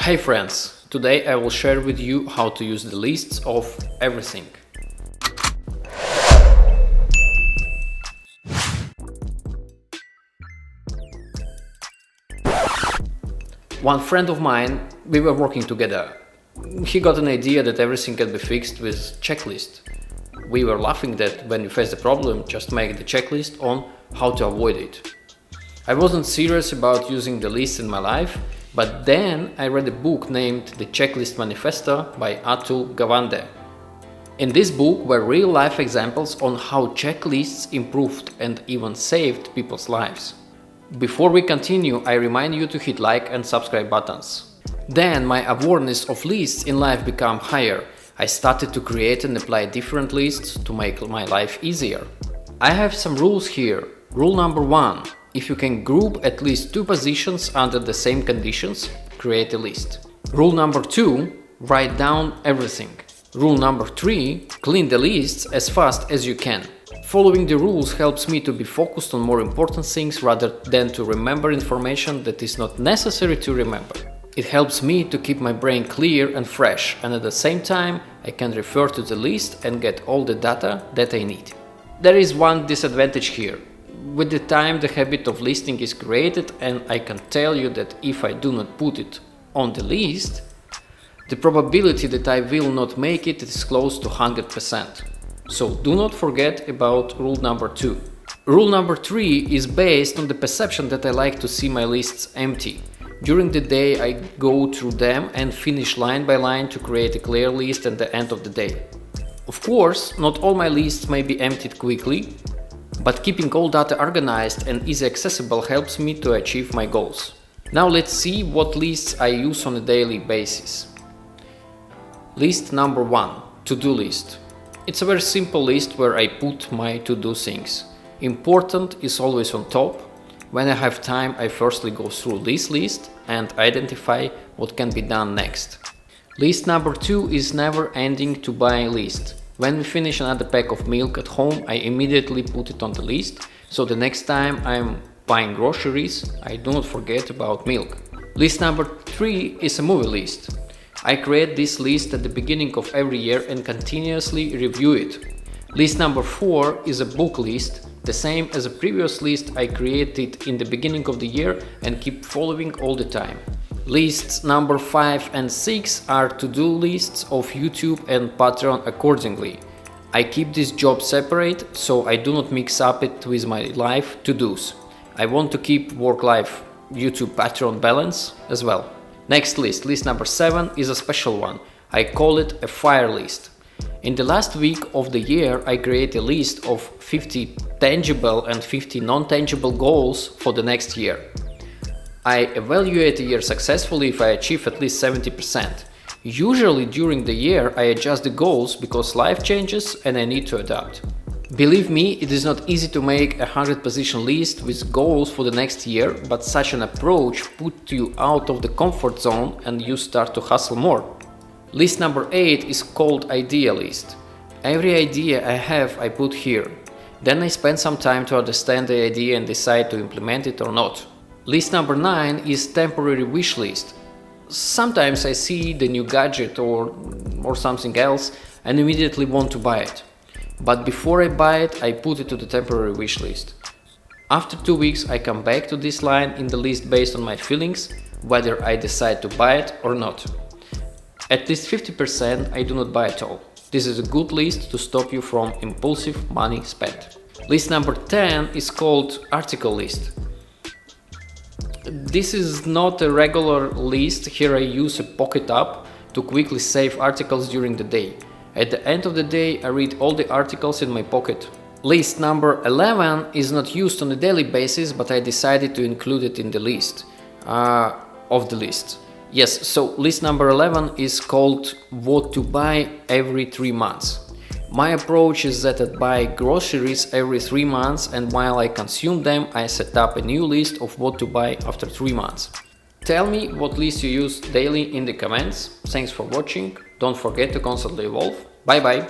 Hey friends, today I will share with you how to use the lists of everything. One friend of mine, we were working together. He got an idea that everything can be fixed with checklist. We were laughing that when you face the problem, just make the checklist on how to avoid it. I wasn't serious about using the list in my life, but then I read a book named The Checklist Manifesto by Atul Gawande. In this book were real-life examples on how checklists improved and even saved people's lives. Before we continue, I remind you to hit like and subscribe buttons. Then my awareness of lists in life became higher. I started to create and apply different lists to make my life easier. I have some rules here. Rule number 1. If you can group at least 2 positions under the same conditions, create a list. Rule number 2. Write down everything. Rule number 3. Clean the lists as fast as you can. Following the rules helps me to be focused on more important things rather than to remember information that is not necessary to remember. It helps me to keep my brain clear and fresh, and at the same time I can refer to the list and get all the data that I need. There is one disadvantage here. With the time the habit of listing is created, and I can tell you that if I do not put it on the list, the probability that I will not make it is close to 100%. So do not forget about rule number 2. Rule number 3 is based on the perception that I like to see my lists empty. During the day I go through them and finish line by line to create a clear list at the end of the day. Of course, not all my lists may be emptied quickly, but keeping all data organized and easy accessible helps me to achieve my goals. Now let's see what lists I use on a daily basis. List number 1. To-do list. It's a very simple list where I put my to-do things. Important is always on top. When I have time, I firstly go through this list and identify what can be done next. List number 2 is never ending to buy list. When we finish another pack of milk at home, I immediately put it on the list, so the next time I'm buying groceries, I do not forget about milk. List number 3 is a movie list. I create this list at the beginning of every year and continuously review it. List number 4 is a book list, the same as a previous list I created in the beginning of the year and keep following all the time. Lists number 5 and 6 are to-do lists of YouTube and Patreon accordingly. I keep this job separate, so I do not mix up it with my life to-dos. I want to keep work-life YouTube Patreon balance as well. Next list, list number 7, is a special one. I call it a fire list. In the last week of the year, I create a list of 50 tangible and 50 non-tangible goals for the next year. I evaluate a year successfully if I achieve at least 70%. Usually during the year I adjust the goals because life changes and I need to adapt. Believe me, it is not easy to make a 100-position list with goals for the next year, but such an approach puts you out of the comfort zone and you start to hustle more. List number 8 is called idea list. Every idea I have I put here. Then I spend some time to understand the idea and decide to implement it or not. List number 9 is temporary wish list. Sometimes I see the new gadget or something else and immediately want to buy it. But before I buy it, I put it to the temporary wish list. After 2 weeks I come back to this line in the list based on my feelings, whether I decide to buy it or not. At least 50% I do not buy at all. This is a good list to stop you from impulsive money spent. List number 10 is called article list. This is not a regular list. Here I use a Pocket app to quickly save articles during the day. At the end of the day I read all the articles in my Pocket. List number 11 is not used on a daily basis, but I decided to include it in the list of the list. Yes, so list number 11 is called what to buy every 3 months. My approach is that I buy groceries every 3 months, and while I consume them, I set up a new list of what to buy after 3 months. Tell me what list you use daily in the comments. Thanks for watching. Don't forget to constantly evolve. Bye bye.